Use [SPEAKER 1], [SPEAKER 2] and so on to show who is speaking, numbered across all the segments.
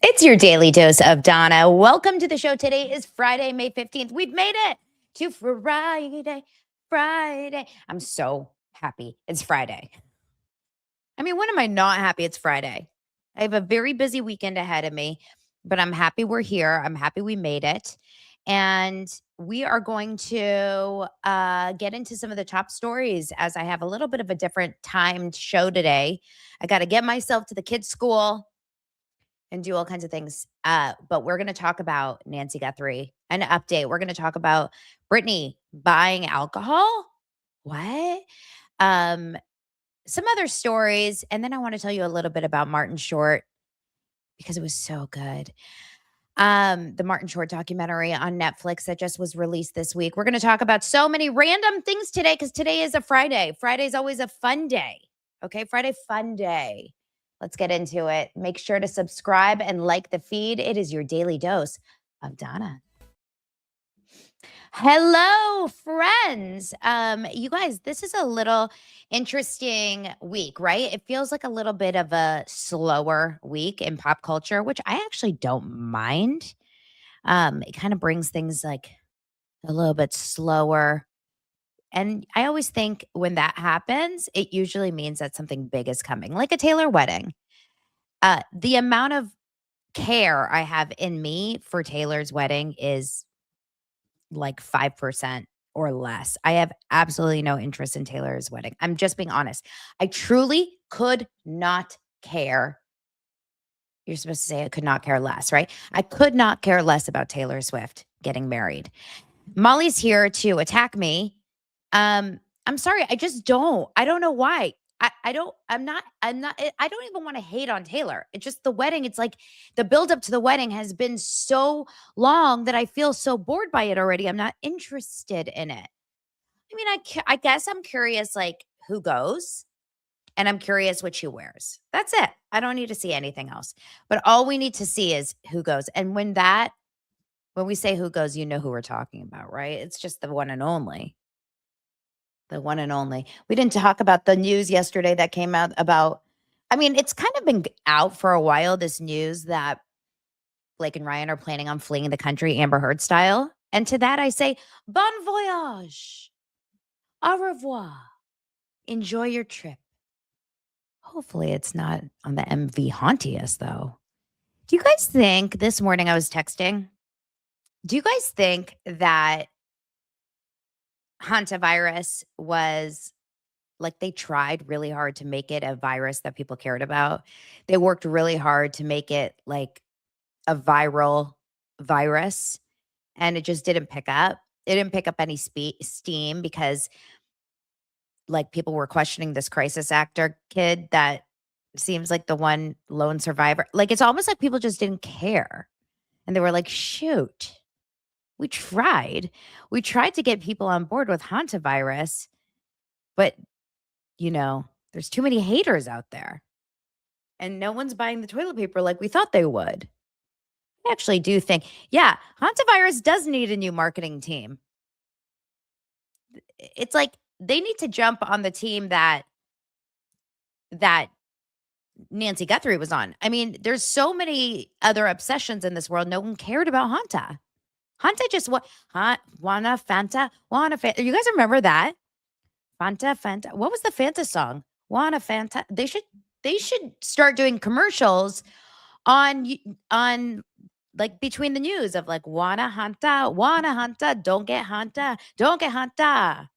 [SPEAKER 1] It's your daily dose of Donna. Welcome to the show. Today is Friday, May 15th. We've made it to Friday. Friday. I'm so happy it's Friday. I mean, when am I not happy it's Friday? I have a very busy weekend ahead of me, but I'm happy we're here. I'm happy we made it. And we are going to get into some of the top stories as I have a little bit of a different timed show today. I got to get myself to the kids' school and do all kinds of things. But we're going to talk about Nancy Guthrie, an update. We're going to talk about Britney buying alcohol. What? Um, some other stories. And then I want to tell you a little bit about Martin Short because it was so good. The Martin Short documentary on Netflix that just was released this week. We're going to talk about so many random things today because today is a Friday. Friday is always a fun day. Okay, Friday, fun day. Let's get into it. Make sure to subscribe and like the feed. It is your daily dose of Donna. Hello, friends. You guys, this is a little interesting week, right? It feels like a little bit of a slower week in pop culture, which I actually don't mind. It kind of brings things like a little bit slower. And I always think when that happens, it usually means that something big is coming, like a Taylor wedding. The amount of care I have in me for Taylor's wedding is like 5% or less. I have absolutely no interest in Taylor's wedding. I'm just being honest. I truly could not care. You're supposed to say I could not care less, right? I could not care less about Taylor Swift getting married. Molly's here to attack me. I'm sorry. I don't know why. I don't even want to hate on Taylor. It's just the wedding. It's like the buildup to the wedding has been so long that I feel so bored by it already. I'm not interested in it. I mean, I guess I'm curious, like who goes, and I'm curious what she wears. That's it. I don't need to see anything else. But all we need to see is who goes. And when we say who goes, you know who we're talking about, right? It's just the one and only. The one and only. We didn't talk about the news yesterday that came out about, I mean, it's kind of been out for a while, this news that Blake and Ryan are planning on fleeing the country, Amber Heard style. And to that, I say, bon voyage, au revoir, enjoy your trip. Hopefully, it's not on the MV Hauntiest, though. Do you guys think this morning I was texting? Do you guys think that hantavirus was like they tried really hard to make it a virus that people cared about? They worked really hard to make it like a viral virus and it just didn't pick up. It didn't pick up any steam because like people were questioning this crisis actor kid that seems like the one lone survivor. Like it's almost like people just didn't care. And they were like, shoot, we tried. We tried to get people on board with hantavirus, but there's too many haters out there. And no one's buying the toilet paper like we thought they would. I actually do think, yeah, hantavirus does need a new marketing team. It's like they need to jump on the team that Nancy Guthrie was on. I mean, there's so many other obsessions in this world. No one cared about Hanta. Hanta just wanna Fanta, wanna Fanta. You guys remember that? Fanta. What was the Fanta song? Wanna Fanta. They should start doing commercials on like between the news of like wanna Hanta, don't get Hanta, don't get Hanta.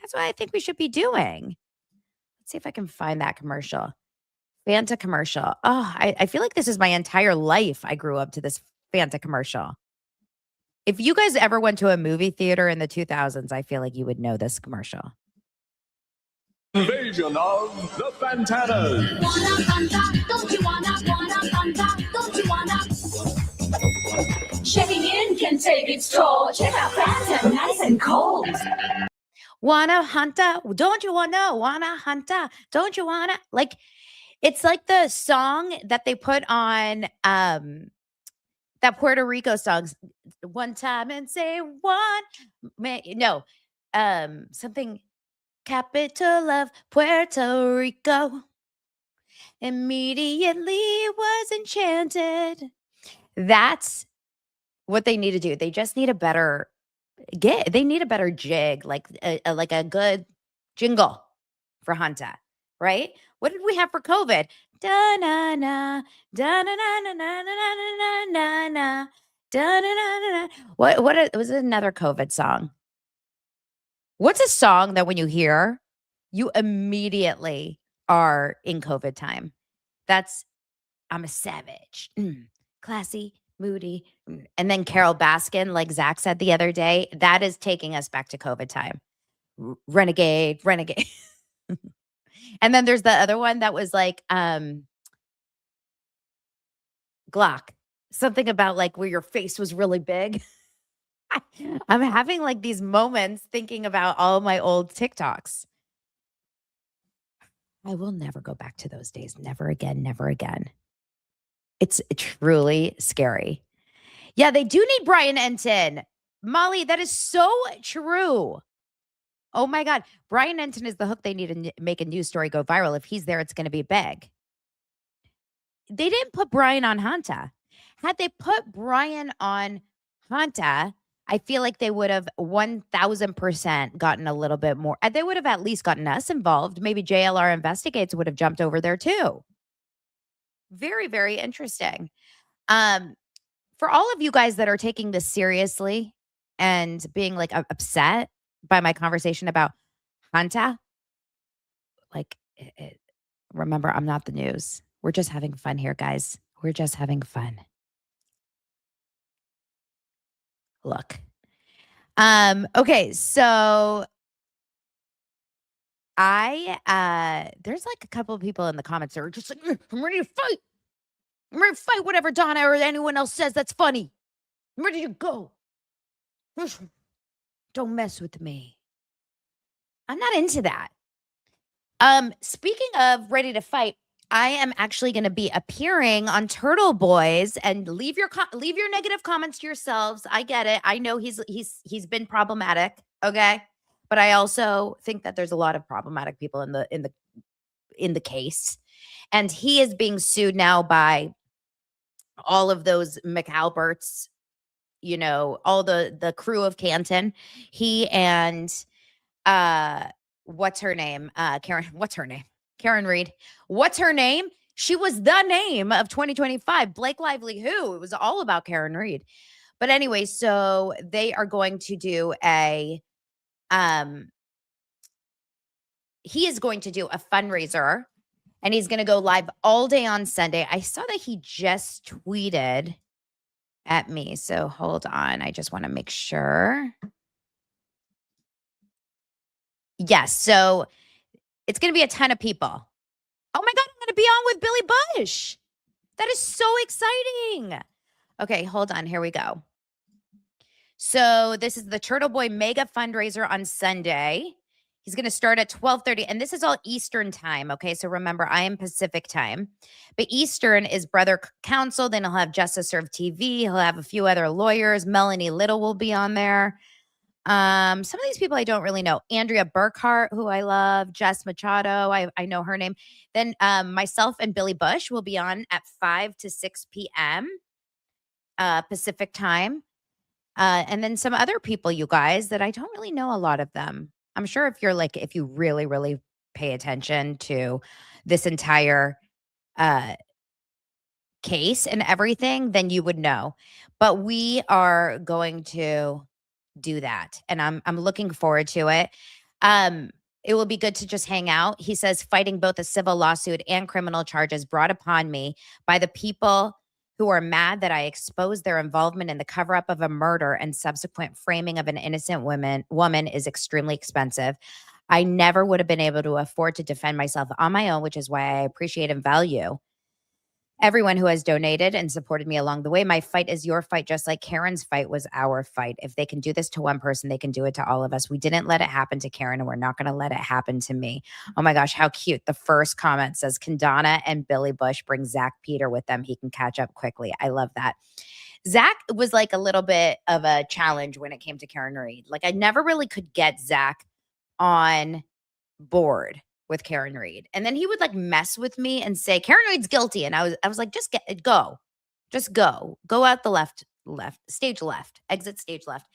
[SPEAKER 1] That's what I think we should be doing. Let's see if I can find that commercial. Fanta commercial. Oh, I feel like this is my entire life. I grew up to this Fanta commercial. If you guys ever went to a movie theater in the 2000s, I feel like you would know this commercial.
[SPEAKER 2] Invasion of the Fantanas.
[SPEAKER 3] Wanna Fanta, don't you wanna Fanta, don't you wanna? Checking in can take its toll. Check out Fanta, nice and cold.
[SPEAKER 1] Wanna Hanta? Don't you wanna Hanta? Don't you wanna? Like, it's like the song that they put on that Puerto Rico song, one time and say something capital of Puerto Rico. Immediately was enchanted. That's what they need to do. They just need a better they need a better jig, like a good jingle for Hunta, right? What did we have for COVID? Da na na, da na na na na na na na na, da na na na na. Was it another COVID song? What's a song that when you hear, you immediately are in COVID time? That's I'm a savage, classy, moody. And then Carol Baskin, like Zach said the other day, that is taking us back to COVID time. Renegade, renegade. And then there's the other one that was like Glock. Something about like where your face was really big. I'm having like these moments thinking about all my old TikToks. I will never go back to those days. Never again, never again. It's truly scary. Yeah, they do need Brian Enton. Molly, that is so true. Oh my God. Brian Enton is the hook they need to make a news story go viral. If he's there, it's going to be big. They didn't put Brian on Hunta. Had they put Brian on Hunta, I feel like they would have 1000% gotten a little bit more. They would have at least gotten us involved. Maybe JLR Investigates would have jumped over there too. Very, very interesting. For all of you guys that are taking this seriously and being like upset by my conversation about Hunta, like, remember, I'm not the news. We're just having fun here, guys. We're just having fun. Look. Okay, so there's like a couple of people in the comments that are just like, I'm ready to fight. I'm ready to fight whatever Donna or anyone else says that's funny. I'm ready to go. Don't mess with me. I'm not into that. Speaking of ready to fight, I am actually going to be appearing on Turtle Boys, and leave your negative comments to yourselves. I get it. I know he's been problematic, okay? But I also think that there's a lot of problematic people in the case. And he is being sued now by all of those McAlberts, you know, all the crew of Canton. He and what's her name? Karen Reed. What's her name? She was the name of 2025. Blake Lively, who? It was all about Karen Reed. But anyway, so they are going to do he is going to do a fundraiser, and he's going to go live all day on Sunday. I saw that he just tweeted at me. So hold on. I just want to make sure. Yes. So it's going to be a ton of people. Oh my God, I'm going to be on with Billy Bush. That is so exciting. Okay, hold on. Here we go. So this is the Turtle Boy Mega Fundraiser on Sunday. He's going to start at 12:30, and this is all Eastern time, okay? So remember, I am Pacific time. But Eastern is Brother Counsel. Then he'll have Justice Serve TV. He'll have a few other lawyers. Melanie Little will be on there. Some of these people I don't really know. Andrea Burkhart, who I love. Jess Machado, I know her name. Then myself and Billy Bush will be on at 5 to 6 p.m. Pacific time. And then some other people, you guys, that I don't really know a lot of them. I'm sure if you really, really pay attention to this entire case and everything, then you would know. But we are going to do that, and I'm looking forward to it. It will be good to just hang out. He says, fighting both a civil lawsuit and criminal charges brought upon me by the people who are mad that I exposed their involvement in the cover-up of a murder and subsequent framing of an innocent woman is extremely expensive. I never would have been able to afford to defend myself on my own, which is why I appreciate and value everyone who has donated and supported me along the way. My fight is your fight, just like Karen's fight was our fight. If they can do this to one person, they can do it to all of us. We didn't let it happen to Karen, and we're not going to let it happen to me. Oh my gosh, how cute. The first comment says, can Donna and Billy Bush bring Zach Peter with them? He can catch up quickly. I love that. Zach was like a little bit of a challenge when it came to Karen Reed. Like I never really could get Zach on board with Karen Reed. And then he would like mess with me and say, Karen Reed's guilty. And I was like, just go. Just go out the stage left, exit stage left.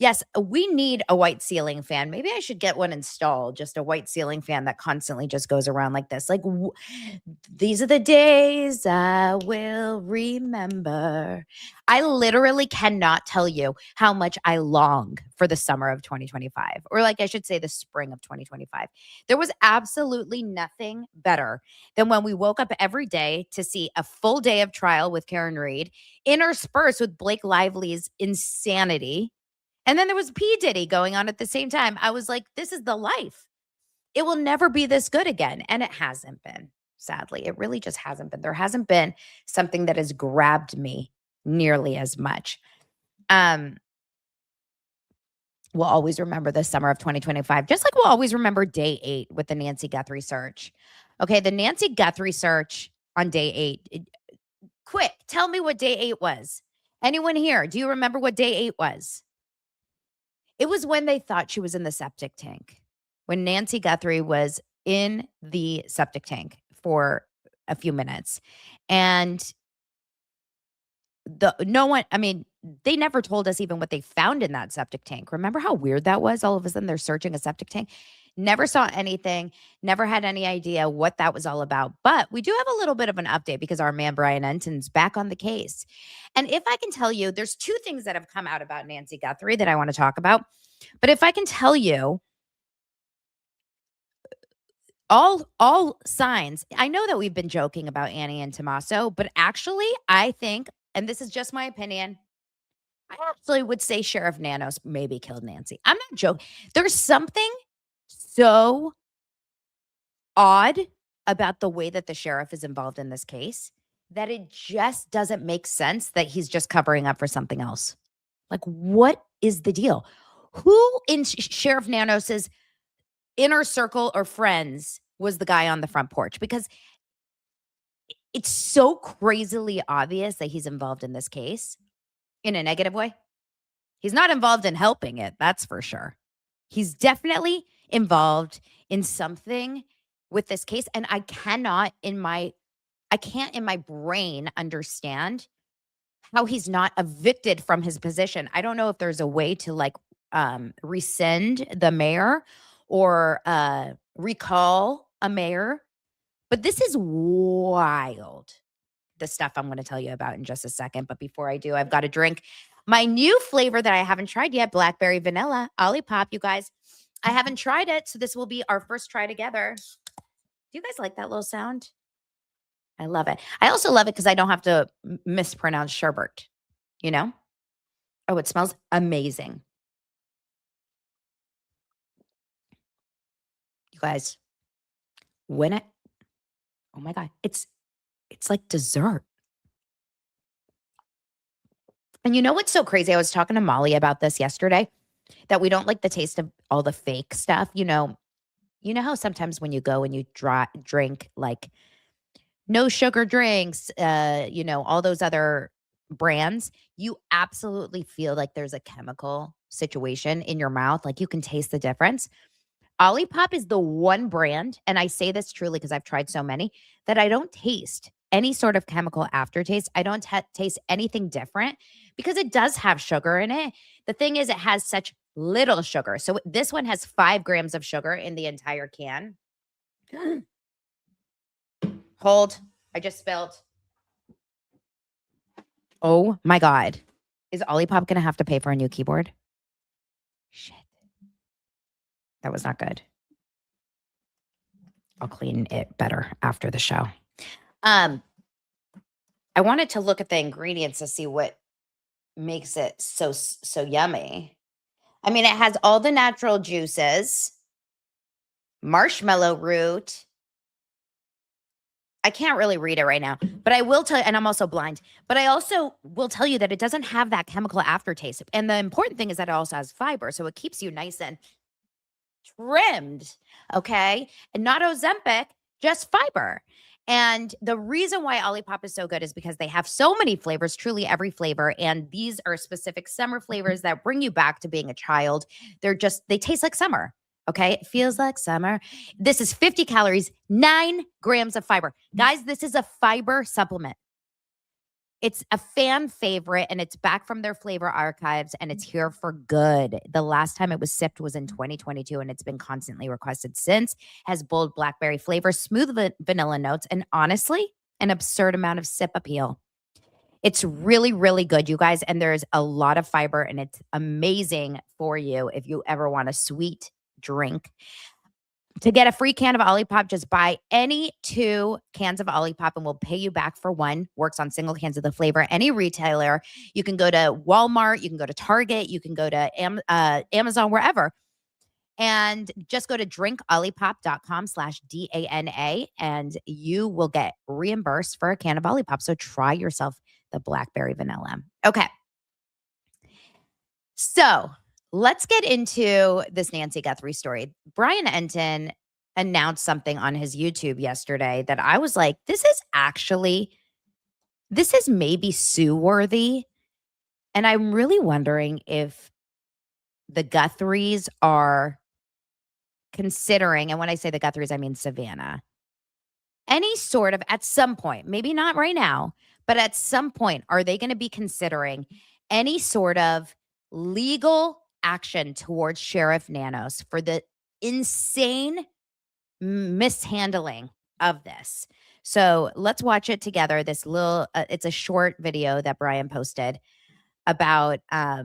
[SPEAKER 1] Yes, we need a white ceiling fan. Maybe I should get one installed, just a white ceiling fan that constantly just goes around like this. Like, these are the days I will remember. I literally cannot tell you how much I long for the summer of 2025, or like I should say the spring of 2025. There was absolutely nothing better than when we woke up every day to see a full day of trial with Karen Reed interspersed with Blake Lively's insanity. And then there was P. Diddy going on at the same time. I was like, this is the life. It will never be this good again. And it hasn't been, sadly. It really just hasn't been. There hasn't been something that has grabbed me nearly as much. We'll always remember the summer of 2025, just like we'll always remember day 8 with the Nancy Guthrie search. Okay, the Nancy Guthrie search on day 8. Quick, tell me what day 8 was. Anyone here? Do you remember what day 8 was? It was when they thought she was in the septic tank, when Nancy Guthrie was in the septic tank for a few minutes. And they never told us even what they found in that septic tank. Remember how weird that was? All of a sudden they're searching a septic tank. Never saw anything, never had any idea what that was all about. But we do have a little bit of an update because our man Brian Enton's back on the case. And if I can tell you, there's 2 things that have come out about Nancy Guthrie that I want to talk about. But if I can tell you, all signs, I know that we've been joking about Annie and Tommaso, but actually I think, and this is just my opinion, I actually would say Sheriff Nanos maybe killed Nancy. I'm not joking. There's something so odd about the way that the sheriff is involved in this case that it just doesn't make sense that he's just covering up for something else. Like, what is the deal? Who in Sheriff Nanos's inner circle or friends was the guy on the front porch? Because it's so crazily obvious that he's involved in this case in a negative way. He's not involved in helping it, that's for sure. He's definitely involved in something with this case. And I can't in my brain understand how he's not evicted from his position. I don't know if there's a way to rescind the mayor or recall a mayor, but this is wild. The stuff I'm going to tell you about in just a second. But before I do, I've got to drink my new flavor that I haven't tried yet, blackberry vanilla Olipop, you guys. I haven't tried it, so this will be our first try together. Do you guys like that little sound? I love it. I also love it because I don't have to mispronounce sherbet, you know? Oh, it smells amazing. You guys, oh my God, it's like dessert. And you know what's so crazy? I was talking to Molly about this yesterday, that we don't like the taste of all the fake stuff. You know how sometimes when you go and you drink like no sugar drinks, all those other brands, you absolutely feel like there's a chemical situation in your mouth. Like you can taste the difference. Olipop is the one brand, and I say this truly because I've tried so many, that I don't taste any sort of chemical aftertaste. I don't taste anything different because it does have sugar in it. The thing is, it has such little sugar. So this one has 5 grams of sugar in the entire can. Hold. I just spilled. Oh my God. Is Olipop going to have to pay for a new keyboard? Shit. That was not good. I'll clean it better after the show. I wanted to look at the ingredients to see what makes it so yummy. I mean, it has all the natural juices, marshmallow root. I can't really read it right now, but I will tell you, and I'm also blind, but I also will tell you that it doesn't have that chemical aftertaste. And the important thing is that it also has fiber, so it keeps you nice and trimmed, okay? And not Ozempic, just fiber. And the reason why Olipop is so good is because they have so many flavors, truly every flavor. And these are specific summer flavors that bring you back to being a child. They taste like summer. Okay. It feels like summer. This is 50 calories, 9 grams of fiber. Guys, this is a fiber supplement. It's a fan favorite, and it's back from their flavor archives, and it's here for good. The last time it was sipped was in 2022, and it's been constantly requested since. Has bold blackberry flavor, smooth vanilla notes, and honestly, an absurd amount of sip appeal. It's really, really good, you guys, and there's a lot of fiber, and it's amazing for you if you ever want a sweet drink. To get a free can of Olipop, just buy any 2 cans of Olipop and we'll pay you back for 1. Works on single cans of the flavor. Any retailer. You can go to Walmart. You can go to Target. You can go to Amazon, wherever. And just go to drinkolipop.com/DANA and you will get reimbursed for a can of Olipop. So try yourself the blackberry vanilla. Okay. So let's get into this Nancy Guthrie story. Brian Enton announced something on his YouTube yesterday that I was like, this is maybe sue worthy. And I'm really wondering if the Guthries are considering, and when I say the Guthries, I mean Savannah, any sort of, at some point, maybe not right now, but at some point, are they going to be considering any sort of legal action towards Sheriff Nanos for the insane mishandling of this? So let's watch it together. This little, it's a short video that Brian posted about a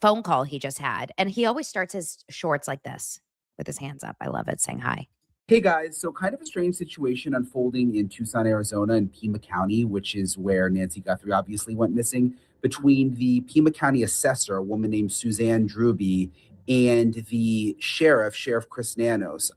[SPEAKER 1] phone call he just had. And he always starts his shorts like this with his hands up. I love it, saying hi.
[SPEAKER 4] Hey guys, so kind of a strange situation unfolding in Tucson, Arizona in Pima County, which is where Nancy Guthrie obviously went missing, between the Pima County assessor, a woman named Suzanne Druby, and the Sheriff Chris Nanos.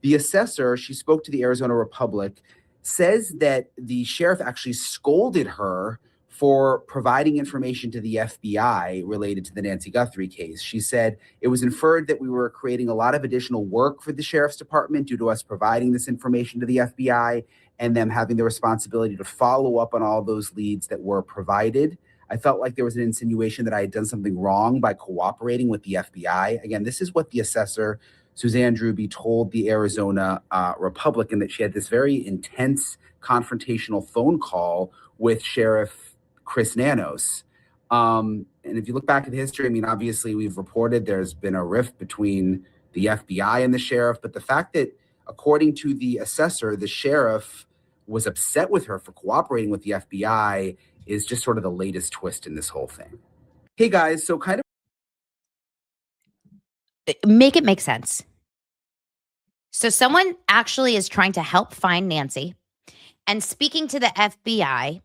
[SPEAKER 4] The assessor, she spoke to the Arizona Republic, says that the sheriff actually scolded her for providing information to the FBI related to the Nancy Guthrie case. She said it was inferred that we were creating a lot of additional work for the sheriff's department due to us providing this information to the FBI and them having the responsibility to follow up on all those leads that were provided. I felt like there was an insinuation that I had done something wrong by cooperating with the FBI. Again, this is what the assessor, Suzanne Druby, told the Arizona Republican, that she had this very intense confrontational phone call with Sheriff Chris Nanos. And if you look back at history, I mean, obviously we've reported there's been a rift between the FBI and the sheriff, but the fact that, according to the assessor, the sheriff was upset with her for cooperating with the FBI is just sort of the latest twist in this whole thing. Hey guys, so kind of
[SPEAKER 1] make it make sense. So someone actually is trying to help find Nancy and speaking to the FBI,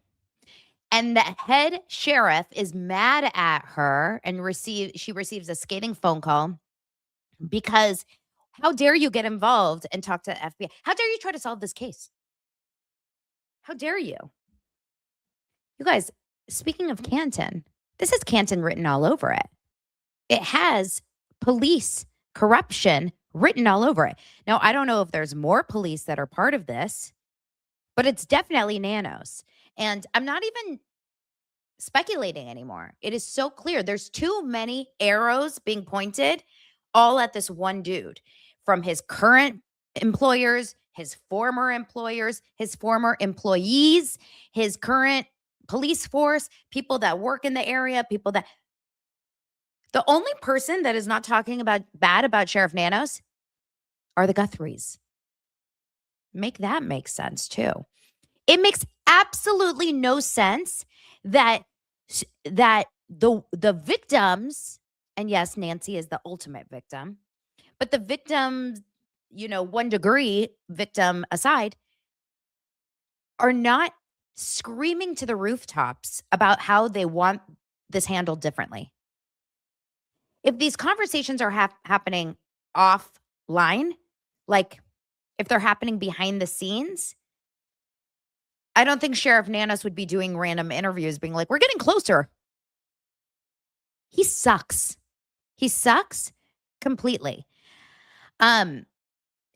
[SPEAKER 1] and the head sheriff is mad at her and she receives a scathing phone call because how dare you get involved and talk to the FBI? How dare you try to solve this case? How dare you? You guys, speaking of Canton, this is Canton written all over it. It has police corruption written all over it. Now, I don't know if there's more police that are part of this, but it's definitely Nanos. And I'm not even speculating anymore. It is so clear. There's too many arrows being pointed all at this one dude, from his current employers, his former employers, his former employees, his current police force, people that work in the area, people that... The only person that is not talking bad about Sheriff Nanos are the Guthries. Make that make sense too. It makes absolutely no sense that the victims, and yes, Nancy is the ultimate victim, but the victims, 1 degree victim aside, are not screaming to the rooftops about how they want this handled differently. If these conversations are happening offline, like if they're happening behind the scenes, I don't think Sheriff Nanos would be doing random interviews being like, we're getting closer. He sucks. He sucks completely.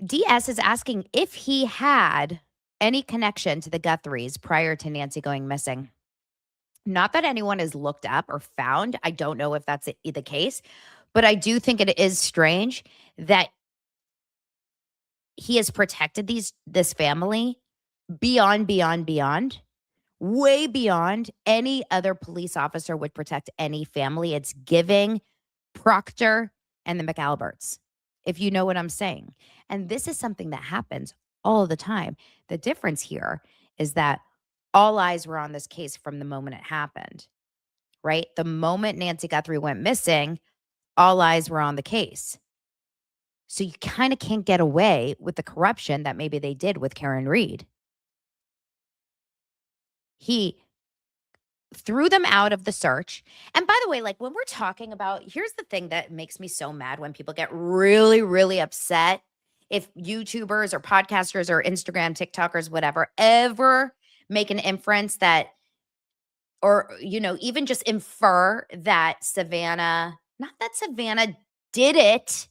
[SPEAKER 1] DS is asking if he had any connection to the Guthries prior to Nancy going missing. Not that anyone has looked up or found. I don't know if that's the case, but I do think it is strange that he has protected this family beyond, way beyond any other police officer would protect any family. It's giving Proctor and the McAlberts, if you know what I'm saying. And this is something that happens all the time. The difference here is that all eyes were on this case from the moment it happened, right? The moment Nancy Guthrie went missing, all eyes were on the case. So you kind of can't get away with the corruption that maybe they did with Karen Reed. He threw them out of the search. And by the way, like when we're talking about, here's the thing that makes me so mad when people get really, really upset. If YouTubers or podcasters or Instagram, TikTokers, whatever, ever make an inference that, or, you know, even just infer that Savannah, not that Savannah did it,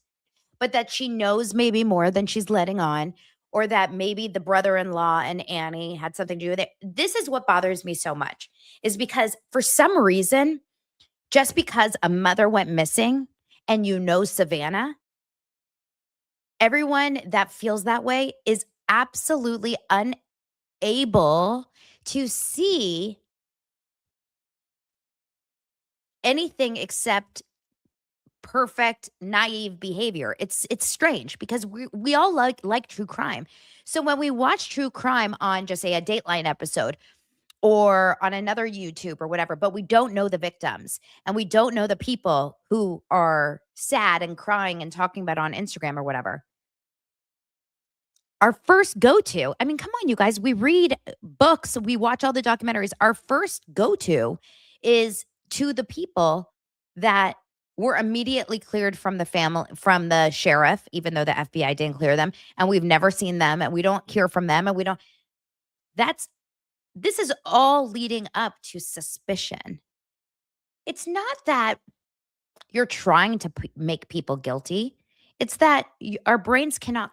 [SPEAKER 1] but that she knows maybe more than she's letting on, or that maybe the brother-in-law and Annie had something to do with it. This is what bothers me so much, is because for some reason, just because a mother went missing and you know Savannah, everyone that feels that way is absolutely unable to see anything except perfect naive behavior. It's strange because we all like true crime. So when we watch true crime on just say a Dateline episode or on another YouTube or whatever, but we don't know the victims and we don't know the people who are sad and crying and talking about it on Instagram or whatever. Our first go-to, I mean, come on, you guys, we read books, we watch all the documentaries. Our first go-to is to the people that were immediately cleared from the family, from the sheriff, even though the FBI didn't clear them, and we've never seen them, and we don't hear from them, and we don't. This is all leading up to suspicion. It's not that you're trying to make people guilty. It's that our brains cannot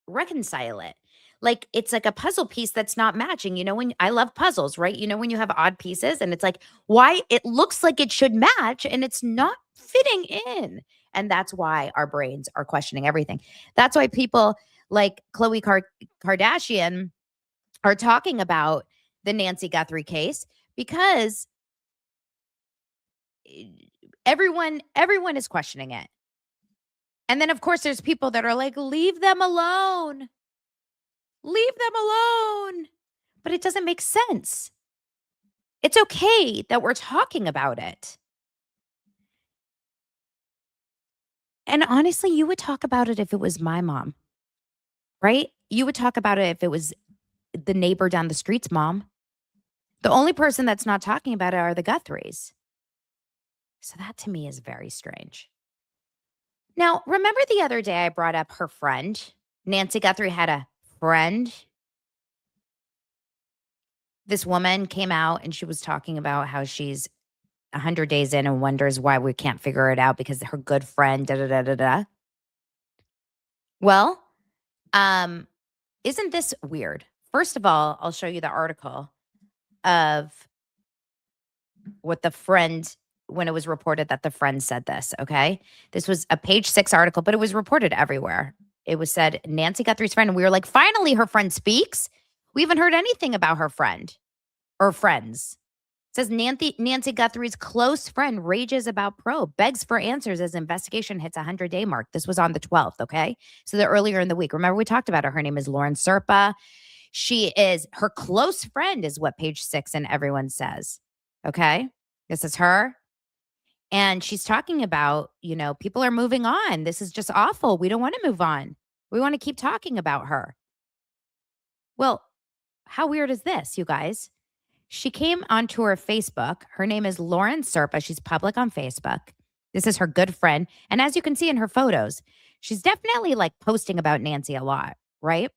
[SPEAKER 1] reconcile it. Like it's like a puzzle piece that's not matching. You know, when I love puzzles, right? You know, when you have odd pieces and it's like, why it looks like it should match and it's not fitting in. And that's why our brains are questioning everything. That's why people like Khloe Kardashian are talking about the Nancy Guthrie case, because everyone is questioning it. And then of course there's people that are like, leave them alone. Leave them alone. But it doesn't make sense. It's okay that we're talking about it. And honestly, you would talk about it if it was my mom, right? You would talk about it if it was the neighbor down the street's mom. The only person that's not talking about it are the Guthries. So that to me is very strange. Now, remember the other day I brought up her friend? Nancy Guthrie had a friend. This woman came out and she was talking about how she's 100 days in and wonders why we can't figure it out because her good friend, da-da-da-da-da. Well, isn't this weird? First of all, I'll show you the article of what the friend, when it was reported that the friend said this, okay? This was a page 6 article, but it was reported everywhere. It was said, Nancy Guthrie's friend. And we were like, finally, her friend speaks. We haven't heard anything about her friend or friends. It says Nancy Guthrie's close friend rages about probe, begs for answers as investigation hits 100-day mark. This was on the 12th, okay? So the earlier in the week. Remember we talked about her. Her name is Lauren Serpa. She is her close friend is what page 6 and everyone says, okay? This is her. And she's talking about, you know, people are moving on. This is just awful. We don't want to move on. We want to keep talking about her. Well, how weird is this, you guys? She came onto her Facebook. Her name is Lauren Serpa. She's public on Facebook. This is her good friend. And as you can see in her photos, she's definitely like posting about Nancy a lot, right?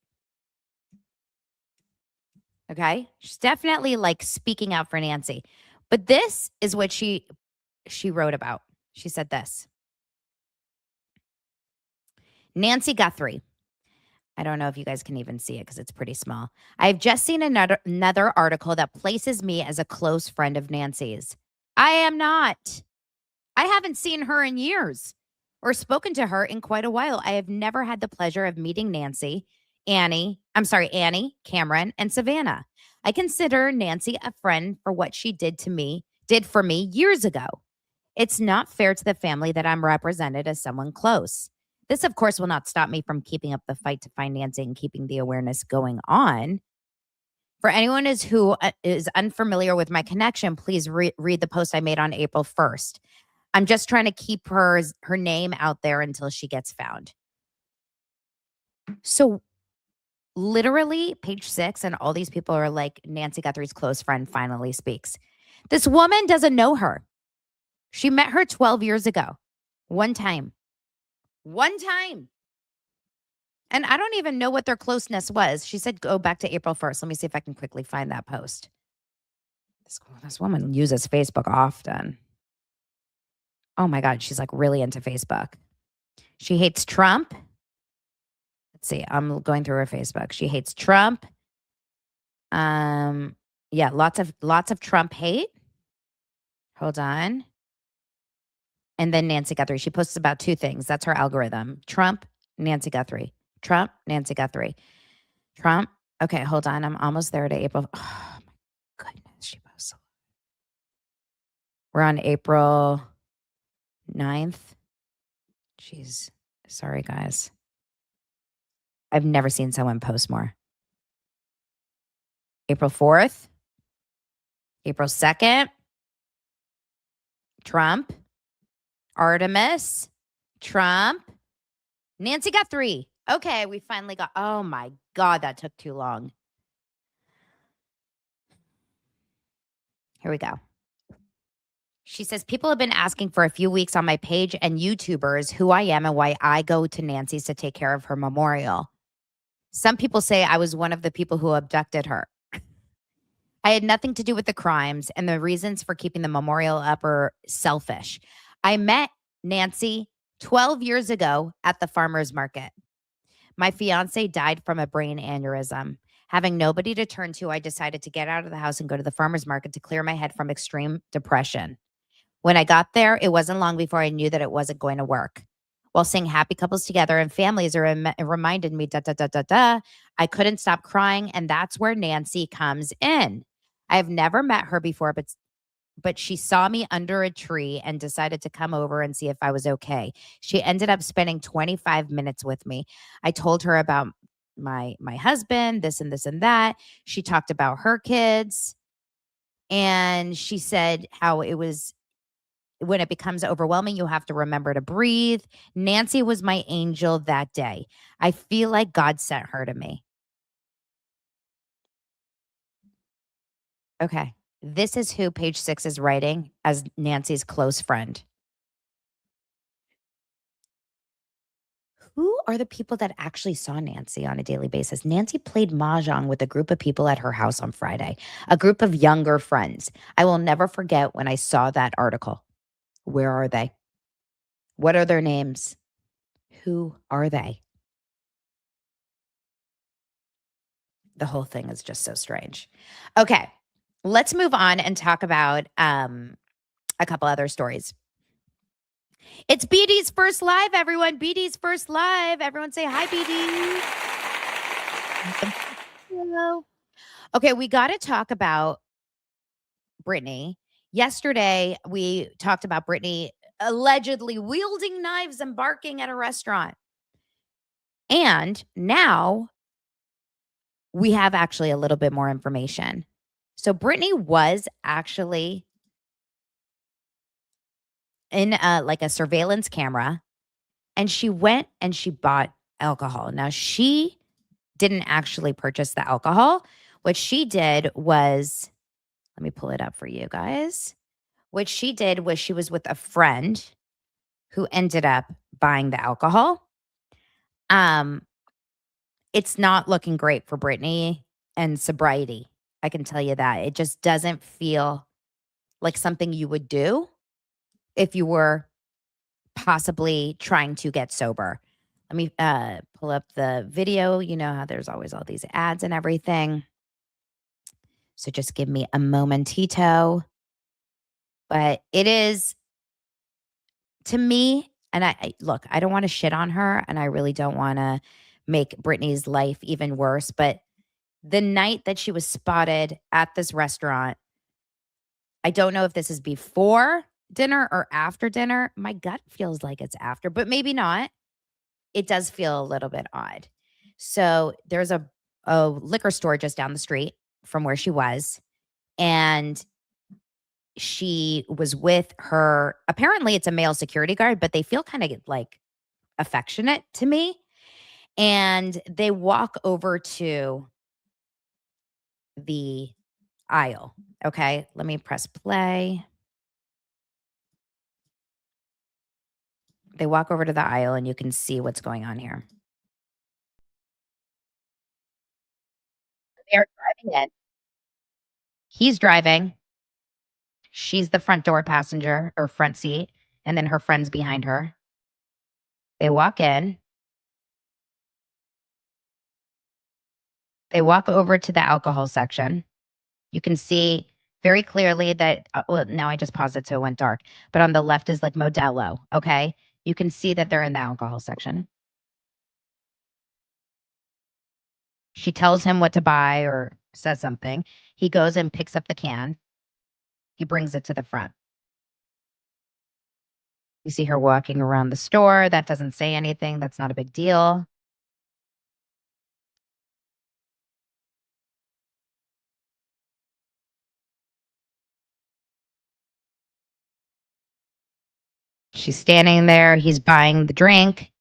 [SPEAKER 1] Okay. She's definitely like speaking out for Nancy. But this is what she wrote about. She said this. Nancy Guthrie. I don't know if you guys can even see it because it's pretty small. I've just seen another article that places me as a close friend of Nancy's. I am not. I haven't seen her in years or spoken to her in quite a while. I have never had the pleasure of meeting Annie, Cameron, and Savannah. I consider Nancy a friend for what she did for me years ago. It's not fair to the family that I'm represented as someone close. This, of course, will not stop me from keeping up the fight to find Nancy and keeping the awareness going on. For anyone who is unfamiliar with my connection, please read the post I made on April 1st. I'm just trying to keep her name out there until she gets found. So literally, page 6 and all these people are like, Nancy Guthrie's close friend finally speaks. This woman doesn't know her. She met her 12 years ago. One time. And I don't even know what their closeness was. She said go back to April 1st. Let me see if I can quickly find that post. This woman uses Facebook often. Oh my God, she's like really into Facebook. She hates Trump. Let's see, I'm going through her Facebook. She hates Trump. Yeah, lots of Trump hate. Hold on. And then Nancy Guthrie. She posts about 2 things. That's her algorithm. Trump, Nancy Guthrie. Trump, Nancy Guthrie. Trump. Okay, hold on. I'm almost there to April. Oh my goodness, she posts. We're on April 9th. Jeez. Sorry, guys. I've never seen someone post more. April 4th. April 2nd. Trump. Artemis. Trump. Nancy Guthrie. Okay, we finally got, oh my God, that took too long. Here we go. She says, people have been asking for a few weeks on my page and YouTubers who I am and why I go to Nancy's to take care of her memorial. Some people say I was one of the people who abducted her. I had nothing to do with the crimes, and the reasons for keeping the memorial up are selfish. I met Nancy 12 years ago at the farmer's market. My fiance died from a brain aneurysm. Having nobody to turn to, I decided to get out of the house and go to the farmer's market to clear my head from extreme depression. When I got there, it wasn't long before I knew that it wasn't going to work. While seeing happy couples together and families reminded me, I couldn't stop crying, and that's where Nancy comes in. I've never met her before, but she saw me under a tree and decided to come over and see if I was okay. She ended up spending 25 minutes with me. I told her about my husband, this and this and that. She talked about her kids, and she said how it was, when it becomes overwhelming, you have to remember to breathe. Nancy was my angel that day. I feel like God sent her to me. Okay. This is who page 6 is writing as Nancy's close friend. Who are the people that actually saw Nancy on a daily basis? Nancy played mahjong with a group of people at her house on Friday, a group of younger friends. I will never forget when I saw that article. Where are they? What are their names? Who are they? The whole thing is just so strange. Okay, let's move on and talk about a couple other stories. It's BD's first live, everyone. BD's first live. Everyone say hi, BD. Hello. Okay, we got to talk about Britney. Yesterday, we talked about Britney allegedly wielding knives and barking at a restaurant. And now we have actually a little bit more information. So Britney was actually in like a surveillance camera, and she went and she bought alcohol. Now, she didn't actually purchase the alcohol. What she did was, let me pull it up for you guys. What she did was she was with a friend who ended up buying the alcohol. It's not looking great for Britney and sobriety. I can tell you that. It just doesn't feel like something you would do if you were possibly trying to get sober. Let me pull up the video. You know how there's always all these ads and everything. So just give me a momentito. But it is, to me, and I look, I don't want to shit on her, and I really don't want to make Britney's life even worse, but the night that she was spotted at this restaurant, I don't know if this is before dinner or after dinner. My gut feels like it's after, but maybe not. It does feel a little bit odd. So there's a liquor store just down the street from where she was. And she was with her, apparently it's a male security guard, but they feel kind of like affectionate to me. And they walk over to the aisle. Okay, let me press play. They walk over to the aisle and you can see what's going on here. They're driving in. He's driving. She's the front door passenger or front seat, and then her friend's behind her. They walk in. They walk over to the alcohol section. You can see very clearly that, well, now I just paused it so it went dark, but on the left is like Modelo, okay? You can see that they're in the alcohol section. She tells him what to buy or says something. He goes and picks up the can. He brings it to the front. You see her walking around the store. That doesn't say anything. That's not a big deal. She's standing there. He's buying the drink.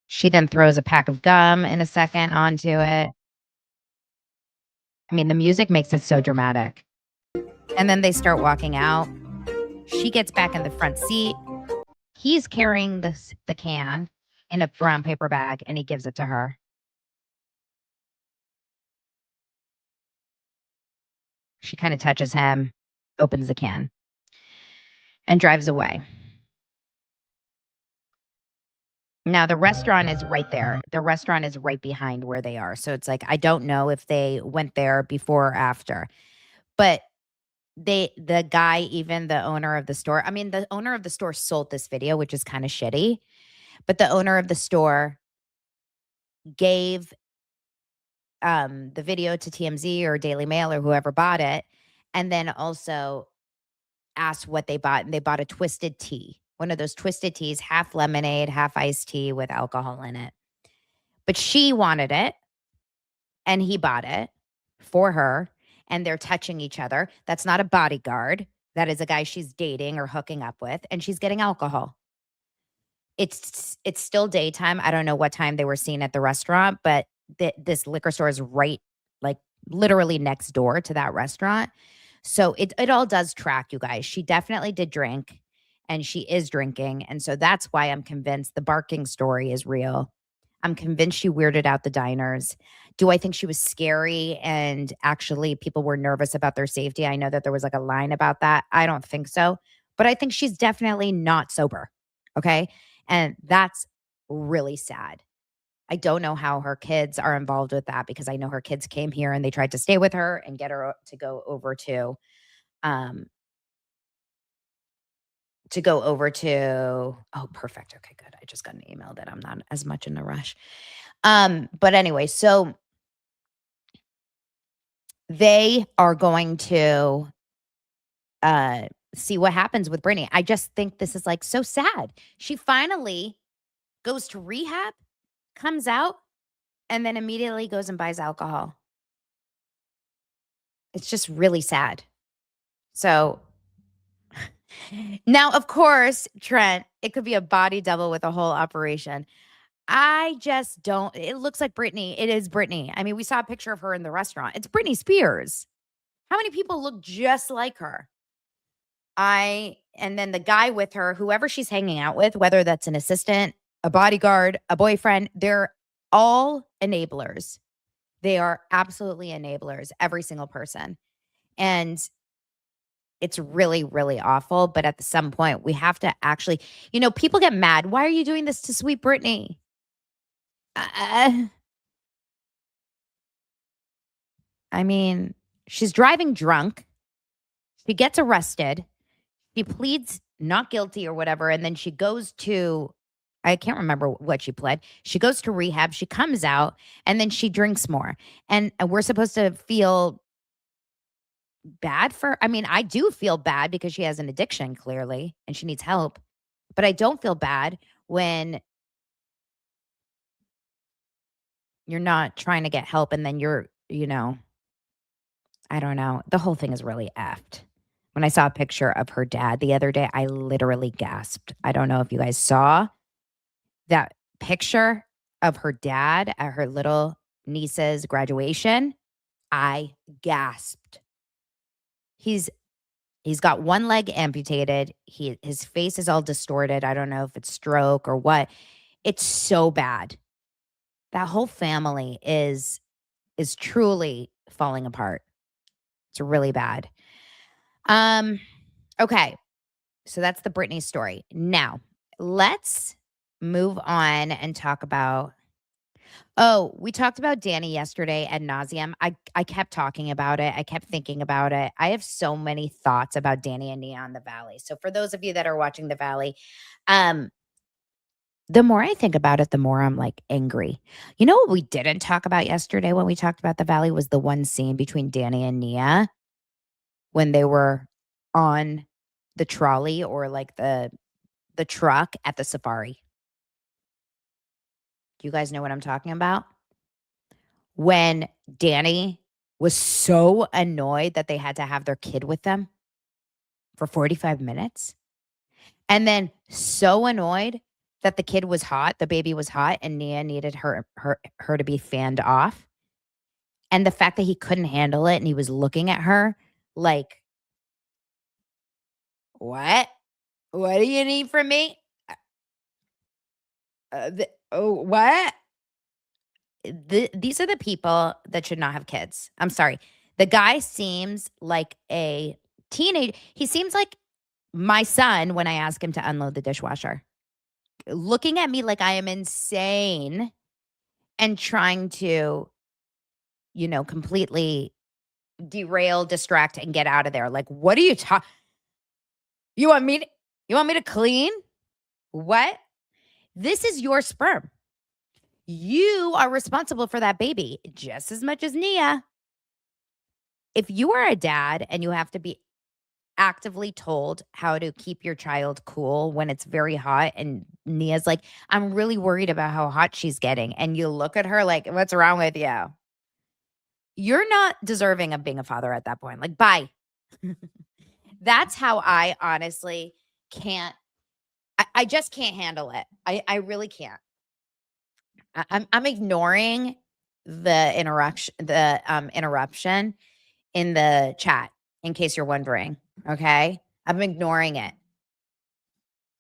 [SPEAKER 1] She then throws a pack of gum in a second onto it. I mean, the music makes it so dramatic. And then they start walking out. She gets back in the front seat. He's carrying the can in a brown paper bag, and he gives it to her. She kind of touches him, opens the can, and drives away. Now, the restaurant is right there. The restaurant is right behind where they are. So it's like, I don't know if they went there before or after. But the guy, even the owner of the store, I mean, the owner of the store sold this video, which is kind of shitty. But the owner of the store gave the video to TMZ or Daily Mail or whoever bought it, and then also asked what they bought. And they bought a twisted tea, one of those twisted teas, half lemonade, half iced tea with alcohol in it. But she wanted it, and he bought it for her, and they're touching each other. That's not a bodyguard. That is a guy she's dating or hooking up with, and she's getting alcohol. It's still daytime. I don't know what time they were seen at the restaurant, but this liquor store is right, like literally next door to that restaurant. So it all does track, you guys. She definitely did drink, and she is drinking. And so that's why I'm convinced the barking story is real. I'm convinced she weirded out the diners. Do I think she was scary and actually people were nervous about their safety? I know that there was like a line about that. I don't think so. But I think she's definitely not sober. Okay. And that's really sad. I don't know how her kids are involved with that, because I know her kids came here and they tried to stay with her and get her to go over to oh, perfect. Okay, good. I just got an email that I'm not as much in a rush. But anyway, so they are going to see what happens with Britney. I just think this is like so sad. She finally goes to rehab, comes out, and then immediately goes and buys alcohol. It's just really sad. So now, of course, Trent, it could be a body double with a whole operation. I just don't. It looks like Britney. It is Britney. I mean, we saw a picture of her in the restaurant. It's Britney Spears. How many people look just like her? And then the guy with her, whoever she's hanging out with, whether that's an assistant, a bodyguard, a boyfriend, they're all enablers. They are absolutely enablers, every single person. And it's really, really awful. But at some point, we have to actually, people get mad. Why are you doing this to sweet Britney? I mean, she's driving drunk. She gets arrested. She pleads not guilty or whatever. And then she goes to I can't remember what she pled. She goes to rehab. She comes out and then she drinks more. And we're supposed to feel bad for, I mean, I do feel bad because she has an addiction clearly and she needs help. But I don't feel bad when you're not trying to get help and then you're, I don't know. The whole thing is really effed. When I saw a picture of her dad the other day, I literally gasped. I don't know if you guys saw that picture of her dad at her little niece's graduation. I gasped. He's got one leg amputated. His face is all distorted. I don't know if it's stroke or what. It's so bad. That whole family is truly falling apart. It's really bad. Okay. So that's the Britney story. Now, let's move on and talk about we talked about Danny yesterday ad nauseum. I kept talking about it. I kept thinking about it. I have so many thoughts about Danny and Nia on The Valley. So for those of you that are watching The Valley, the more I think about it, the more I'm like angry. You know what we didn't talk about yesterday when we talked about The Valley was the one scene between Danny and Nia when they were on the trolley or like the truck at the safari. Do you guys know what I'm talking about? When Danny was so annoyed that they had to have their kid with them for 45 minutes. And then so annoyed that the kid was hot, the baby was hot, and Nia needed her to be fanned off. And the fact that he couldn't handle it and he was looking at her like, what? What do you need from me? What? These are the people that should not have kids. I'm sorry. The guy seems like a teenager. He seems like my son when I ask him to unload the dishwasher. Looking at me like I am insane and trying to, completely derail, distract, and get out of there. Like, what are you talking? You want me to clean? What? This is your sperm. You are responsible for that baby just as much as Nia. If you are a dad and you have to be actively told how to keep your child cool when it's very hot and Nia's like, I'm really worried about how hot she's getting. And you look at her like, what's wrong with you? You're not deserving of being a father at that point. Like, bye. That's how I honestly can't. I just can't handle it. I really can't. I'm ignoring the interruption in the chat in case you're wondering. Okay. I'm ignoring it.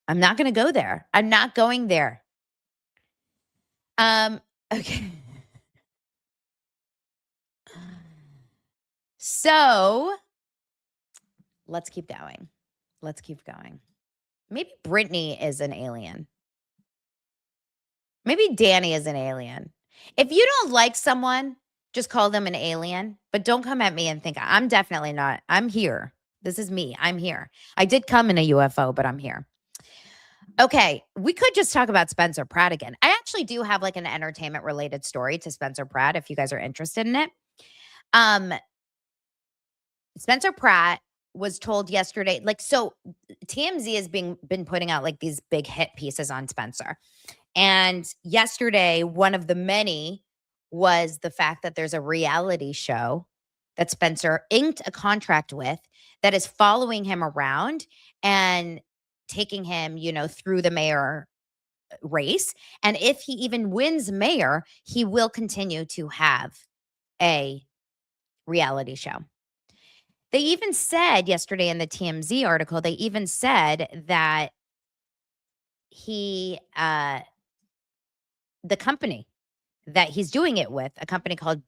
[SPEAKER 1] I'm not going to go there. I'm not going there. Okay. So let's keep going. Maybe Britney is an alien. Maybe Danny is an alien. If you don't like someone, just call them an alien, but don't come at me and think I'm definitely not. I'm here. This is me. I'm here. I did come in a UFO, but I'm here. Okay, we could just talk about Spencer Pratt again. I actually do have like an entertainment related story to Spencer Pratt if you guys are interested in it. Spencer Pratt was told yesterday, so TMZ has been putting out like these big hit pieces on Spencer. And yesterday, one of the many was the fact that there's a reality show that Spencer inked a contract with that is following him around and taking him, through the mayor race. And if he even wins mayor, he will continue to have a reality show. They even said yesterday in the TMZ article, they even said that he, the company that he's doing it with, a company called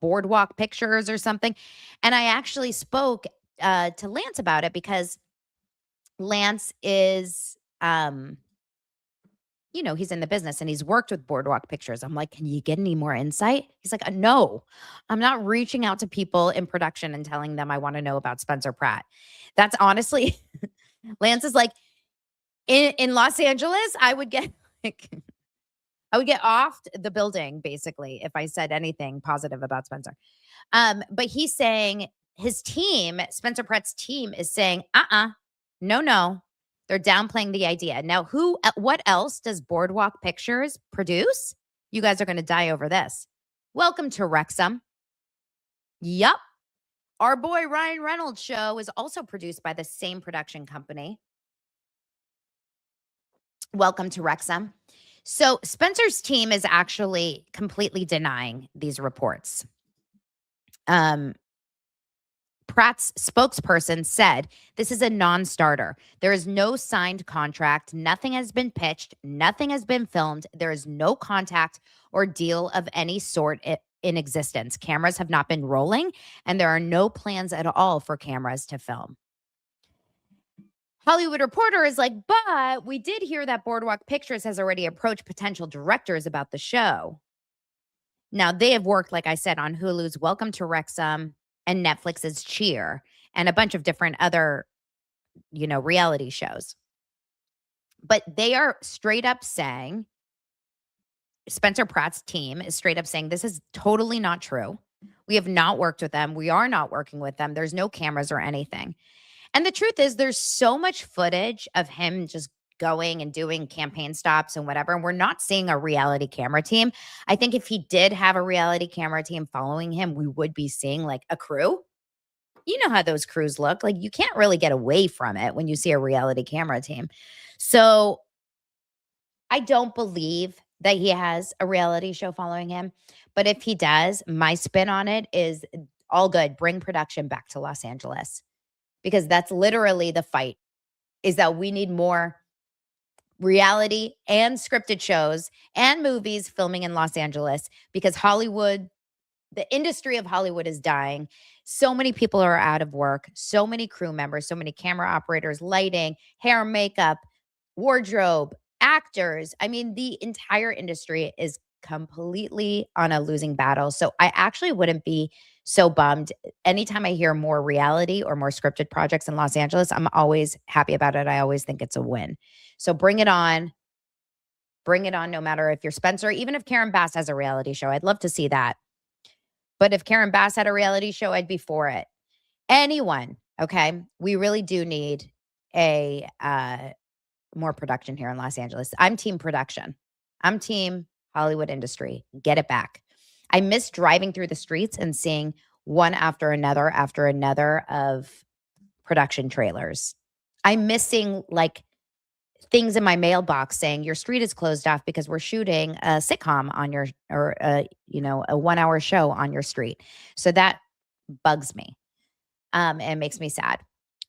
[SPEAKER 1] Boardwalk Pictures or something. And I actually spoke to Lance about it because Lance is, he's in the business and he's worked with Boardwalk Pictures. I'm like, can you get any more insight? He's like, no, I'm not reaching out to people in production and telling them I want to know about Spencer Pratt. That's honestly, Lance is like, in Los Angeles, I would get like, I would get off the building, basically, if I said anything positive about Spencer. But he's saying his team, Spencer Pratt's team, is saying, no. They're downplaying the idea. Now, what else does Boardwalk Pictures produce? You guys are going to die over this. Welcome to Wrexham. Yup. Our boy Ryan Reynolds' show is also produced by the same production company. Welcome to Wrexham. So Spencer's team is actually completely denying these reports. Pratt's spokesperson said, this is a non-starter. There is no signed contract. Nothing has been pitched. Nothing has been filmed. There is no contact or deal of any sort in existence. Cameras have not been rolling, and there are no plans at all for cameras to film. Hollywood Reporter is like, but we did hear that Boardwalk Pictures has already approached potential directors about the show. Now, they have worked, like I said, on Hulu's Welcome to Wrexham and Netflix's Cheer and a bunch of different other, reality shows. But they are straight up saying, Spencer Pratt's team is straight up saying, this is totally not true. We have not worked with them. We are not working with them. There's no cameras or anything. And the truth is, there's so much footage of him just going and doing campaign stops and whatever. And we're not seeing a reality camera team. I think if he did have a reality camera team following him, we would be seeing like a crew. You know how those crews look. Like, you can't really get away from it when you see a reality camera team. So I don't believe that he has a reality show following him. But if he does, my spin on it is all good. Bring production back to Los Angeles. Because that's literally the fight, is that we need more reality and scripted shows and movies filming in Los Angeles, because Hollywood, the industry of Hollywood is dying. So many people are out of work, so many crew members, so many camera operators, lighting, hair, makeup, wardrobe, actors. I mean, the entire industry is completely on a losing battle. So I actually wouldn't be so bummed. Anytime I hear more reality or more scripted projects in Los Angeles, I'm always happy about it. I always think it's a win. So bring it on. Bring it on, no matter if you're Spencer, even if Karen Bass has a reality show. I'd love to see that. But if Karen Bass had a reality show, I'd be for it. Anyone, okay? We really do need a more production here in Los Angeles. I'm team production. I'm team Hollywood industry. Get it back. I miss driving through the streets and seeing one after another of production trailers. I'm missing like things in my mailbox saying your street is closed off because we're shooting a sitcom on your, or a 1 hour show on your street. So that bugs me and makes me sad.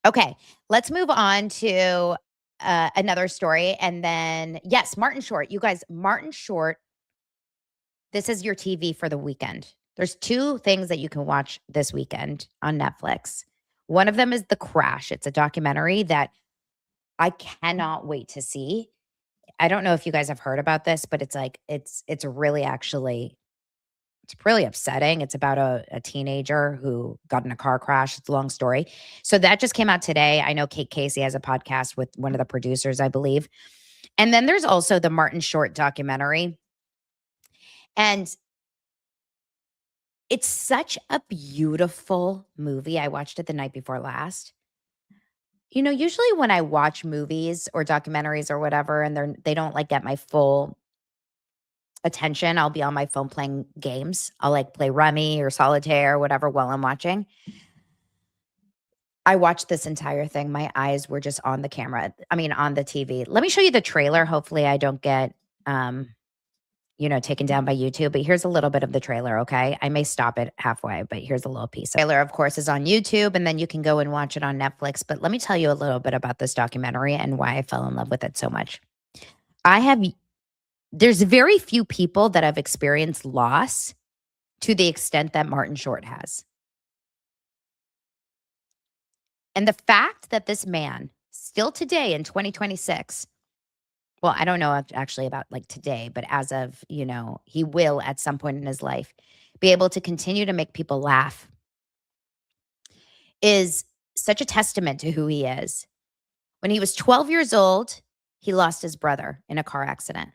[SPEAKER 1] Okay, let's move on to another story. And then, yes, Martin Short. You guys, Martin Short, this is your TV for the weekend. There's two things that you can watch this weekend on Netflix. One of them is The Crash. It's a documentary that I cannot wait to see. I don't know if you guys have heard about this, but it's like, it's really actually, it's really upsetting. It's about a teenager who got in a car crash. It's a long story. So that just came out today. I know Kate Casey has a podcast with one of the producers, I believe. And then there's also the Martin Short documentary. And it's such a beautiful movie. I watched it the night before last. Usually when I watch movies or documentaries or whatever, and they don't like get my full attention, I'll be on my phone playing games. I'll like play Rummy or Solitaire or whatever while I'm watching. I watched this entire thing. My eyes were just on the camera. I mean, on the TV. Let me show you the trailer. Hopefully I don't get, taken down by YouTube, but here's a little bit of the trailer, okay? I may stop it halfway, but here's a little piece. The trailer, of course, is on YouTube, and then you can go and watch it on Netflix. But let me tell you a little bit about this documentary and why I fell in love with it so much. There's very few people that have experienced loss to the extent that Martin Short has. And the fact that this man, still today in 2026, well, I don't know actually about like today, but as of, he will at some point in his life be able to continue to make people laugh, is such a testament to who he is. When he was 12 years old, he lost his brother in a car accident.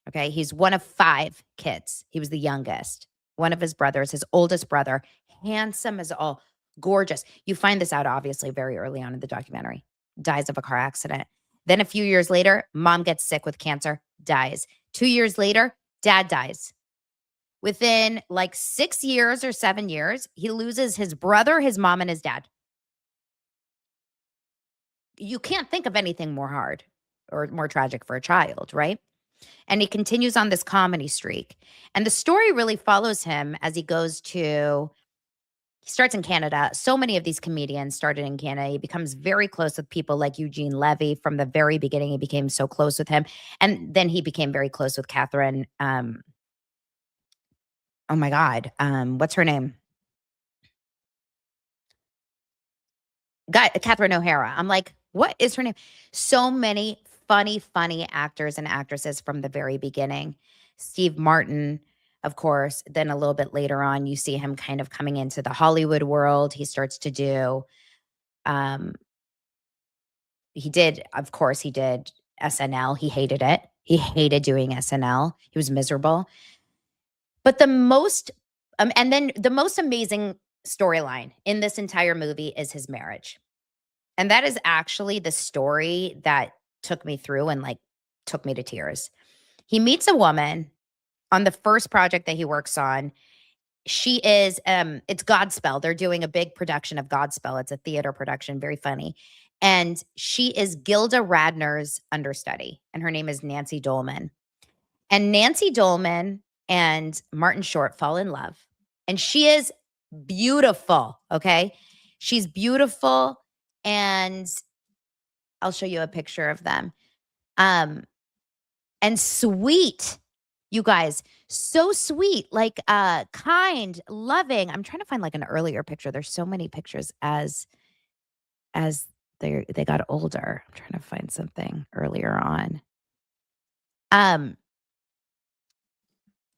[SPEAKER 1] Okay. He's one of 5 kids. He was the youngest. One of his brothers, his oldest brother, handsome as all, gorgeous. You find this out obviously very early on in the documentary. Dies of a car accident. Then a few years later, mom gets sick with cancer, dies. 2 years later, dad dies. Within like 6 years or 7 years, he loses his brother, his mom, and his dad. You can't think of anything more hard or more tragic for a child, right? And he continues on this comedy streak. And the story really follows him as he starts in Canada. So many of these comedians started in Canada. He becomes very close with people like Eugene Levy from the very beginning. He became so close with him. And then he became very close with Catherine. Oh my God. What's her name? Catherine O'Hara. I'm like, what is her name? So many funny actors and actresses from the very beginning. Steve Martin, of course. Then a little bit later on, you see him kind of coming into the Hollywood world. He starts to do, he did SNL. He hated it. He hated doing SNL. He was miserable. But and then the most amazing storyline in this entire movie is his marriage. And that is actually the story that took me through and like took me to tears. He meets a woman on the first project that he works on. She is, it's Godspell. They're doing a big production of Godspell. It's a theater production, very funny. And she is Gilda Radner's understudy, and her name is Nancy Dolman. And Nancy Dolman and Martin Short fall in love. And she is beautiful, okay? She's beautiful, and I'll show you a picture of them. And sweet, you guys, so sweet, like kind, loving. I'm trying to find like an earlier picture. There's so many pictures as they got older. I'm trying to find something earlier on.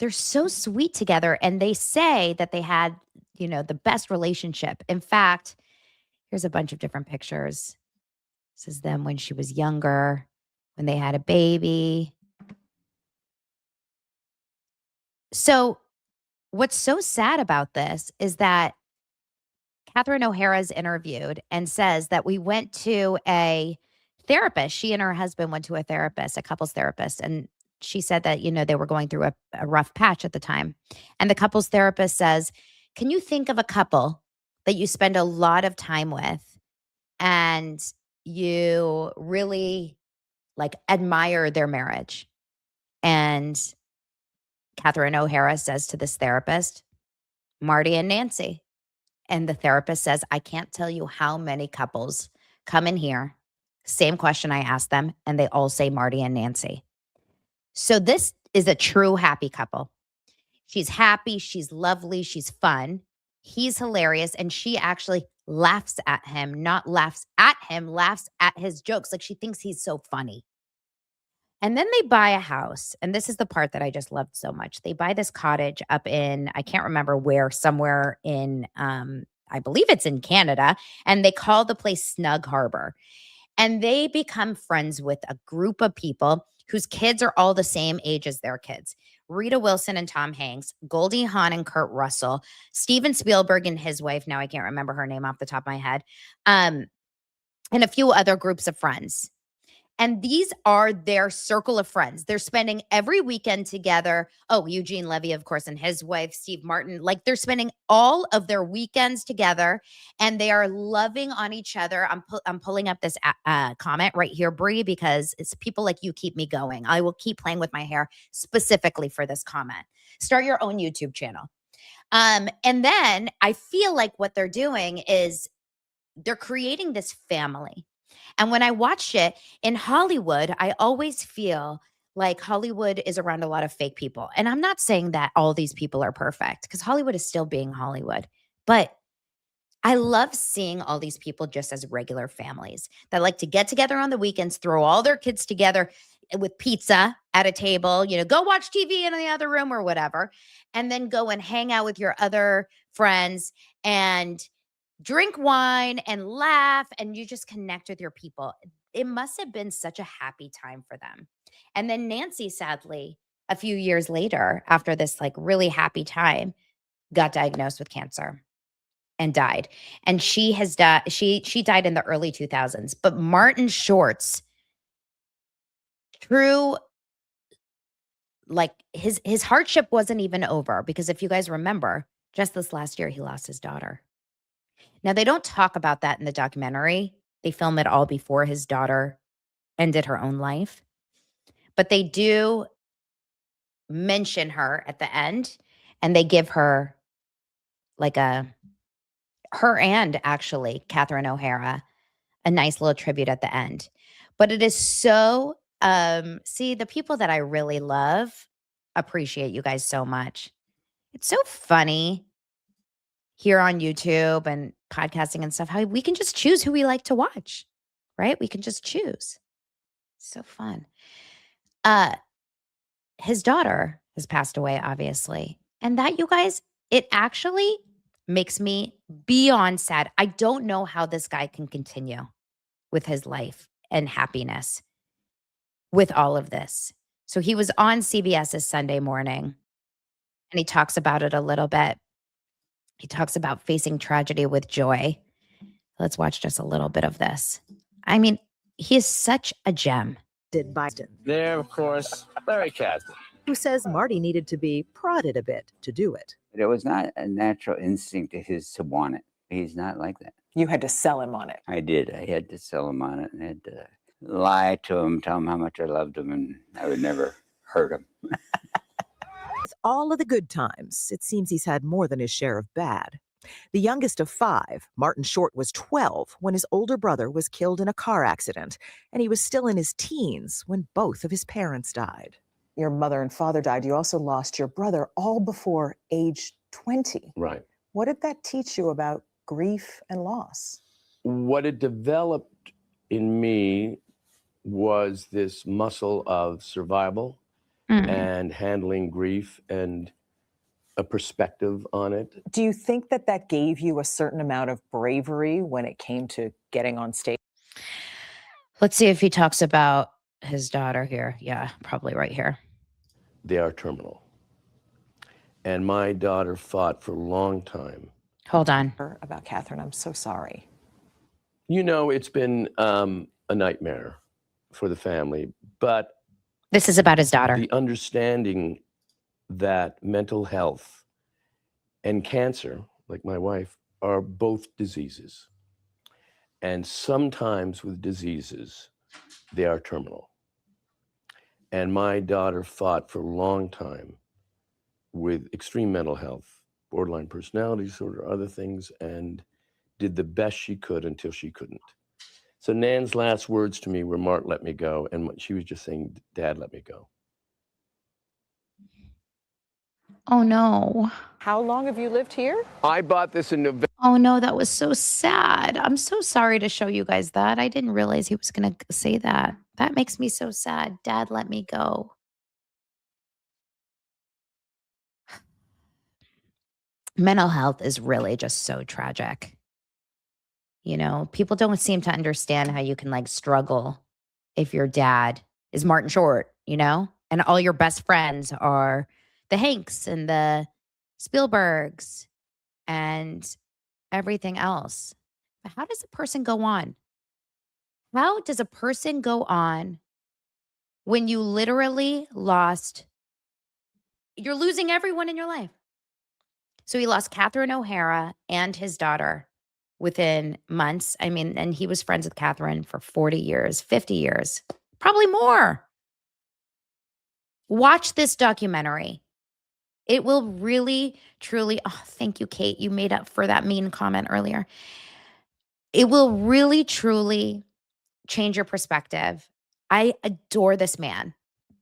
[SPEAKER 1] They're so sweet together, and they say that they had, the best relationship. In fact, here's a bunch of different pictures. This is them when she was younger, when they had a baby. So what's so sad about this is that Catherine O'Hara is interviewed and says that we went to a therapist. She and her husband went to a therapist, a couples therapist, and she said that, they were going through a rough patch at the time. And the couples therapist says, can you think of a couple that you spend a lot of time with and you really like admire their marriage? And Catherine O'Hara says to this therapist, Marty and Nancy. And the therapist says, I can't tell you how many couples come in here. Same question I asked them, and they all say Marty and Nancy. So this is a true happy couple. She's happy. She's lovely. She's fun. He's hilarious. And she actually laughs at him, not laughs at him, laughs at his jokes. Like she thinks he's so funny. And then they buy a house. And this is the part that I just loved so much. They buy this cottage up in, I can't remember where, somewhere in, I believe it's in Canada. And they call the place Snug Harbor. And they become friends with a group of people whose kids are all the same age as their kids. Rita Wilson and Tom Hanks, Goldie Hawn and Kurt Russell, Steven Spielberg and his wife, now I can't remember her name off the top of my head, and a few other groups of friends. And these are their circle of friends. They're spending every weekend together. Oh, Eugene Levy, of course, and his wife, Steve Martin. Like they're spending all of their weekends together, and they are loving on each other. I'm pulling up this comment right here, Brie, because it's people like you keep me going. I will keep playing with my hair specifically for this comment. Start your own YouTube channel. And then I feel like what they're doing is they're creating this family. And when I watch it in Hollywood, I always feel like Hollywood is around a lot of fake people. And I'm not saying that all these people are perfect because Hollywood is still being Hollywood. But I love seeing all these people just as regular families that like to get together on the weekends, throw all their kids together with pizza at a table, go watch TV in the other room or whatever, and then go and hang out with your other friends and drink wine and laugh, and you just connect with your people. It must have been such a happy time for them. And then Nancy, sadly, a few years later, after this like really happy time, got diagnosed with cancer and died. And she has died. She died in the early 2000s. But Martin Short's true, like his hardship wasn't even over, because if you guys remember, just this last year he lost his daughter. Now they don't talk about that in the documentary. They film it all before his daughter ended her own life. But they do mention her at the end, and they give her like her and actually Catherine O'Hara a nice little tribute at the end. But it is so see, the people that I really love appreciate you guys so much. It's so funny here on YouTube and podcasting and stuff, how we can just choose who we like to watch, right? We can just choose. So fun. His daughter has passed away, obviously. And that, you guys, it actually makes me beyond sad. I don't know how this guy can continue with his life and happiness with all of this. So he was on CBS's Sunday Morning, and he talks about it a little bit. He talks about facing tragedy with joy. Let's watch just a little bit of this. I mean, he is such a gem.
[SPEAKER 5] Biden,
[SPEAKER 2] There, of course, Larry Kasdan.
[SPEAKER 5] who says Marty needed to be prodded a bit to do it.
[SPEAKER 6] It was not a natural instinct of his to want it. He's not like that.
[SPEAKER 7] You had to sell him on it.
[SPEAKER 6] I did. I had to sell him on it and had to lie to him, tell him how much I loved him, and I would never hurt him.
[SPEAKER 5] With all of the good times, it seems he's had more than his share of bad. The youngest of 5, Martin Short, was 12 when his older brother was killed in a car accident, and he was still in his teens when both of his parents died.
[SPEAKER 7] Your mother and father died. You also lost your brother all before age 20.
[SPEAKER 2] Right.
[SPEAKER 7] What did that teach you about grief and loss?
[SPEAKER 2] What it developed in me was this muscle of survival and handling grief and a perspective on it.
[SPEAKER 7] Do you think that that gave you a certain amount of bravery when it came to getting on stage?
[SPEAKER 1] Let's see if he talks about his daughter here. Yeah, probably right here.
[SPEAKER 2] They are terminal. And my daughter fought for a long time.
[SPEAKER 1] Hold on.
[SPEAKER 7] About Catherine, I'm so sorry.
[SPEAKER 2] You know, it's been a nightmare for the family, but
[SPEAKER 1] This is about his daughter.
[SPEAKER 2] the understanding that mental health and cancer, like my wife, are both diseases. And sometimes with diseases, they are terminal. And my daughter fought for a long time with extreme mental health, borderline personality disorder, other things, and did the best she could until she couldn't. So Nan's last words to me were, "Mart, let me go." And she was just saying, "Dad, let me go."
[SPEAKER 1] Oh, no.
[SPEAKER 7] How long have you lived here?
[SPEAKER 2] I bought this in November.
[SPEAKER 1] Oh, no, that was so sad. I'm so sorry to show you guys that. I didn't realize he was going to say that. That makes me so sad. Dad, let me go. Mental health is really just so tragic. You know, people don't seem to understand how you can like struggle if your dad is Martin Short, you know, and all your best friends are the Hanks and the Spielbergs and everything else. But how does a person go on? How does a person go on when you literally you're losing everyone in your life? So he lost Catherine O'Hara and his daughter within months. I mean, and he was friends with Catherine for 40 years, 50 years, probably more. Watch this documentary. It will really, truly, oh, thank you, Kate. You made up for that mean comment earlier. It will really, truly change your perspective. I adore this man.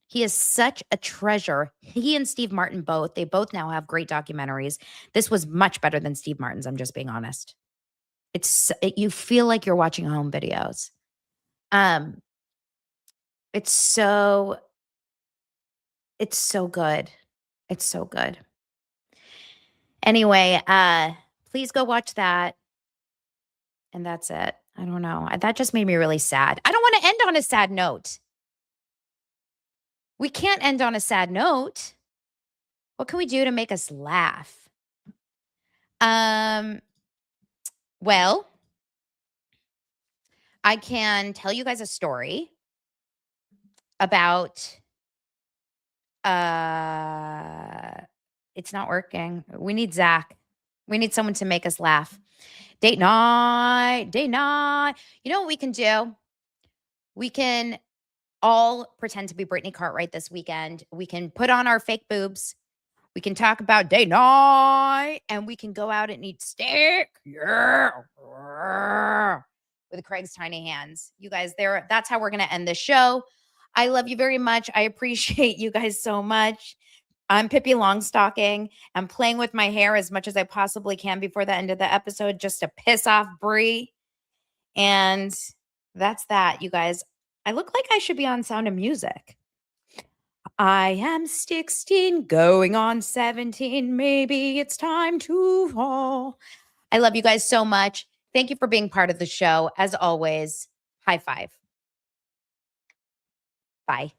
[SPEAKER 1] He is such a treasure. He and Steve Martin they both now have great documentaries. This was much better than Steve Martin's, I'm just being honest. You feel like you're watching home videos. It's so good. It's so good. Anyway, please go watch that. And that's it. I don't know. That just made me really sad. I don't want to end on a sad note. We can't end on a sad note. What can we do to make us laugh? Well, I can tell you guys a story about it's not working. We need Zach. We need someone to make us laugh. Date night, date night. You know what we can do? We can all pretend to be Britney Cartwright this weekend. We can put on our fake boobs. We can talk about date night, and we can go out and eat steak. Yeah. With Craig's tiny hands. You guys, that's how we're going to end the show. I love you very much. I appreciate you guys so much. I'm Pippi Longstocking. I'm playing with my hair as much as I possibly can before the end of the episode just to piss off Brie. And that's that, you guys. I look like I should be on Sound of Music. I am 16, going on 17. Maybe it's time to fall. I love you guys so much. Thank you for being part of the show. As always, high five. Bye.